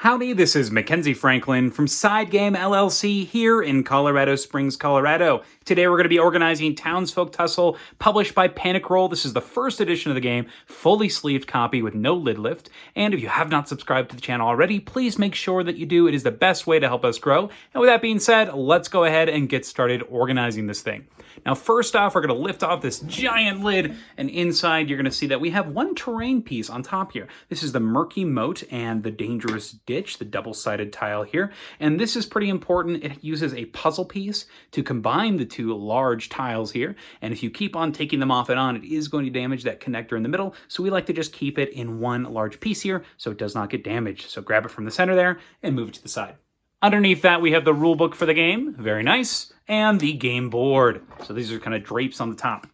Howdy, this is Mackenzie Franklin from SideGame LLC here in Colorado Springs, Colorado. Today we're going to be organizing Townsfolk Tussle, published by Panic Roll. This is the first edition of the game, fully sleeved copy with no lid lift. And if you have not subscribed to the channel already, please make sure that you do. It is the best way to help us grow. And with that being said, let's go ahead and get started organizing this thing. Now, first off, we're going to lift off this giant lid, and inside you're going to see that we have one terrain piece on top here. This is the Murky Moat and the Dangerous Ditch, the double-sided tile here. And this is pretty important. It uses a puzzle piece to combine the two large tiles here. And if you keep on taking them off and on, it is going to damage that connector in the middle. So we like to just keep it in one large piece here so it does not get damaged. So grab it from the center there and move it to the side. Underneath that, we have the rule book for the game, very nice, and the game board. So these are kind of drapes on the top.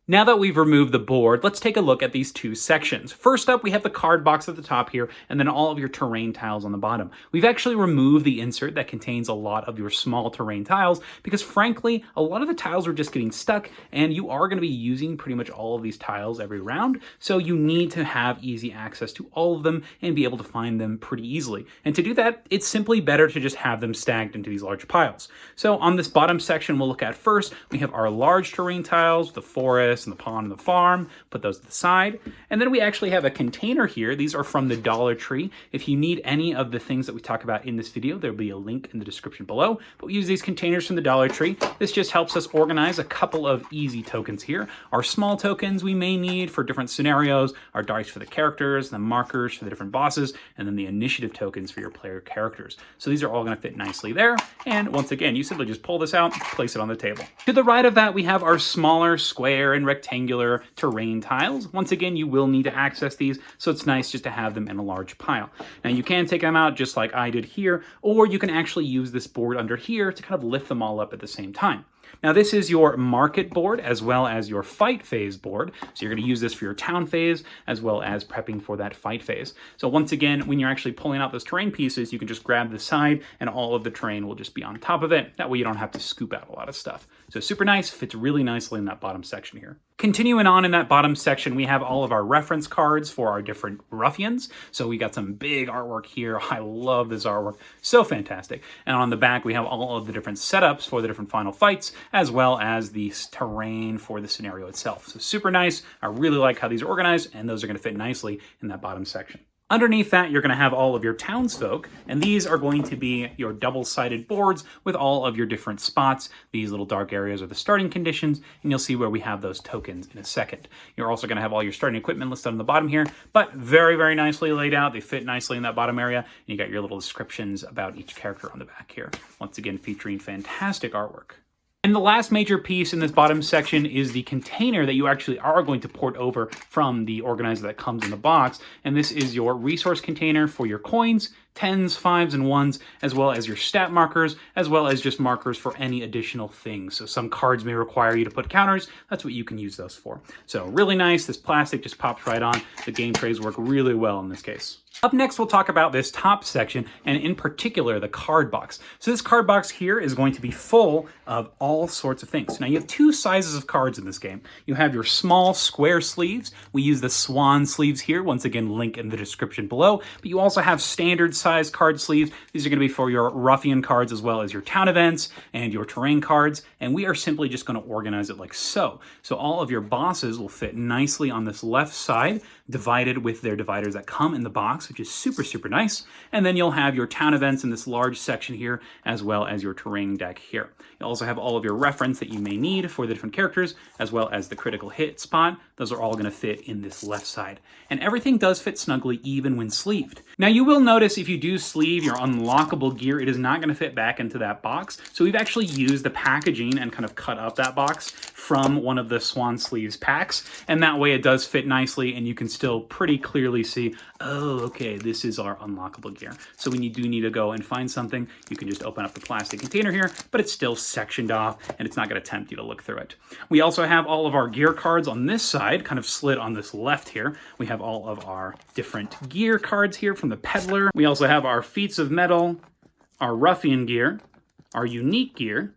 Now that we've removed the board, let's take a look at these two sections. First up, we have the card box at the top here, and then all of your terrain tiles on the bottom. We've actually removed the insert that contains a lot of your small terrain tiles, because frankly, a lot of the tiles are just getting stuck, and you are going to be using pretty much all of these tiles every round, so you need to have easy access to all of them and be able to find them pretty easily. And to do that, it's simply better to just have them stacked into these large piles. So on this bottom section we'll look at first, we have our large terrain tiles, the forest, and the pond and the farm, put those to the side. And then we actually have a container here. These are from the Dollar Tree. If you need any of the things that we talk about in this video, there'll be a link in the description below. But we use these containers from the Dollar Tree. This just helps us organize a couple of easy tokens here. Our small tokens we may need for different scenarios, our dice for the characters, the markers for the different bosses, and then the initiative tokens for your player characters. So these are all going to fit nicely there. And once again, you simply just pull this out, place it on the table. To the right of that, we have our smaller square and rectangular terrain tiles. Once again, you will need to access these, so it's nice just to have them in a large pile. Now you can take them out just like I did here, or you can actually use this board under here to kind of lift them all up at the same time. Now this is your market board as well as your fight phase board. So you're going to use this for your town phase as well as prepping for that fight phase. So once again, when you're actually pulling out those terrain pieces, you can just grab the side and all of the terrain will just be on top of it. That way you don't have to scoop out a lot of stuff. So super nice, fits really nicely in that bottom section here. Continuing on in that bottom section, we have all of our reference cards for our different Ruffians. So we got some big artwork here. I love this artwork, so fantastic. And on the back, we have all of the different setups for the different final fights, as well as the terrain for the scenario itself. So super nice. I really like how these are organized, and those are going to fit nicely in that bottom section. Underneath that, you're going to have all of your townsfolk, and these are going to be your double-sided boards with all of your different spots. These little dark areas are the starting conditions, and you'll see where we have those tokens in a second. You're also going to have all your starting equipment listed on the bottom here, but very, very nicely laid out. They fit nicely in that bottom area, and you got your little descriptions about each character on the back here. Once again, featuring fantastic artwork. And the last major piece in this bottom section is the container that you actually are going to port over from the organizer that comes in the box. And this is your resource container for your coins, 10s, 5s, and 1s, as well as your stat markers, as well as just markers for any additional things. So some cards may require you to put counters. That's what you can use those for. So really nice. This plastic just pops right on. The game trays work really well in this case. Up next, we'll talk about this top section, and in particular, the card box. So this card box here is going to be full of all sorts of things. Now, you have two sizes of cards in this game. You have your small square sleeves. We use the swan sleeves here. Once again, link in the description below. But you also have standard size card sleeves. These are going to be for your Ruffian cards as well as your town events and your terrain cards. And we are simply just going to organize it like so. So all of your bosses will fit nicely on this left side, divided with their dividers that come in the box, which is super, super nice. And then you'll have your town events in this large section here, as well as your terrain deck here. You'll also have all of your reference that you may need for the different characters, as well as the critical hit spot. Those are all going to fit in this left side. And everything does fit snugly even when sleeved. Now you will notice if you do sleeve your unlockable gear, it is not going to fit back into that box. So we've actually used the packaging and kind of cut up that box from one of the swan sleeves packs. And that way it does fit nicely, and you can still pretty clearly see, oh, okay, this is our unlockable gear. So when you do need to go and find something, you can just open up the plastic container here, but it's still sectioned off and it's not going to tempt you to look through it. We also have all of our gear cards on this side, kind of slid on this left here. We have all of our different gear cards here from the peddler. We also have our feats of metal, our ruffian gear, our unique gear,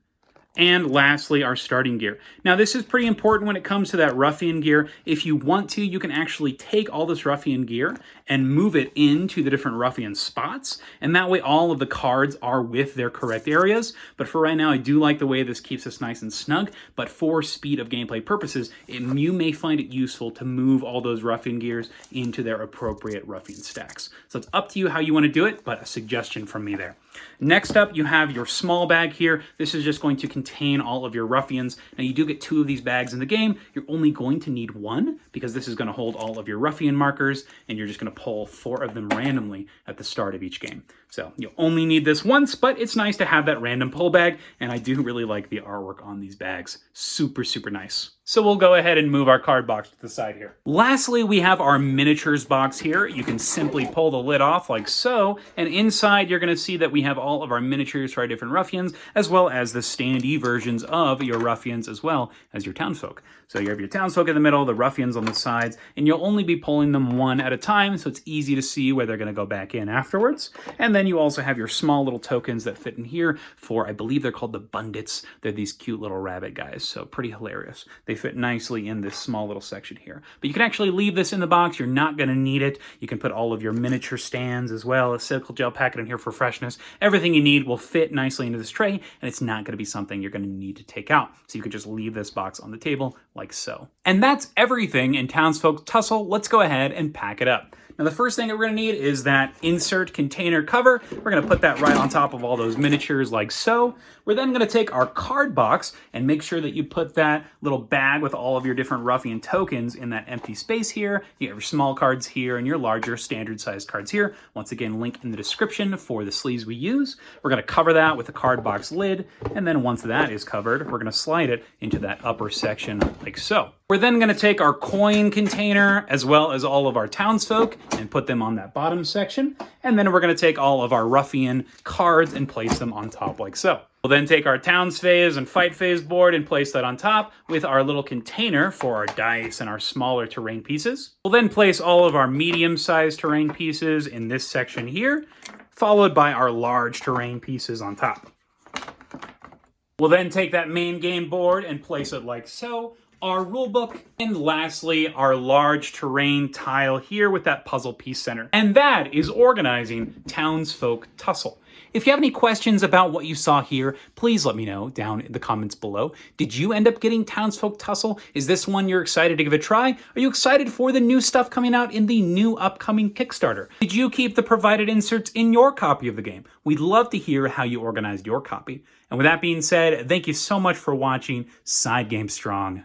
And lastly, our starting gear. Now, this is pretty important when it comes to that Ruffian gear. If you want to, you can actually take all this Ruffian gear and move it into the different Ruffian spots, and that way all of the cards are with their correct areas. But for right now, I do like the way this keeps us nice and snug, but for speed of gameplay purposes, you may find it useful to move all those Ruffian gears into their appropriate Ruffian stacks. So it's up to you how you want to do it, but a suggestion from me there. Next up, you have your small bag here. This is just going to contain all of your Ruffians. Now, you do get 2 of these bags in the game. You're only going to need 1 because this is going to hold all of your Ruffian markers, and you're just going to pull 4 of them randomly at the start of each game. So you'll only need this once, but it's nice to have that random pull bag, and I do really like the artwork on these bags. Super, super nice. So we'll go ahead and move our card box to the side here. Lastly, we have our miniatures box here. You can simply pull the lid off like so, and inside you're going to see that we have all of our miniatures for our different Ruffians, as well as the standee versions of your Ruffians, as well as your Townsfolk. So you have your Townsfolk in the middle, the Ruffians on the sides, and you'll only be pulling them 1 at a time, so it's easy to see where they're going to go back in afterwards. And then you also have your small little tokens that fit in here for, I believe they're called the Bundits. They're these cute little rabbit guys, so pretty hilarious. They fit nicely in this small little section here. But you can actually leave this in the box. You're not going to need it. You can put all of your miniature stands as well, a silicone gel packet in here for freshness. Everything you need will fit nicely into this tray, and it's not going to be something you're going to need to take out. So you can just leave this box on the table like so. And that's everything in Townsfolk Tussle. Let's go ahead and pack it up. Now, the first thing that we're going to need is that insert container cover. We're going to put that right on top of all those miniatures like so. We're then going to take our card box and make sure that you put that little bag with all of your different Ruffian tokens in that empty space here. You have your small cards here and your larger standard sized cards here. Once again, link in the description for the sleeves we use. We're going to cover that with a card box lid. And then once that is covered, we're going to slide it into that upper section like so. We're then going to take our coin container as well as all of our Townsfolk and put them on that bottom section. And then we're going to take all of our Ruffian cards and place them on top like so. We'll then take our Towns Phase and Fight Phase board and place that on top with our little container for our dice and our smaller terrain pieces. We'll then place all of our medium-sized terrain pieces in this section here, followed by our large terrain pieces on top. We'll then take that main game board and place it like so, our rulebook, and lastly, our large terrain tile here with that puzzle piece center. And that is organizing Townsfolk Tussle. If you have any questions about what you saw here, please let me know down in the comments below. Did you end up getting Townsfolk Tussle? Is this one you're excited to give a try? Are you excited for the new stuff coming out in the new upcoming Kickstarter? Did you keep the provided inserts in your copy of the game? We'd love to hear how you organized your copy. And with that being said, thank you so much for watching SideGame Strong.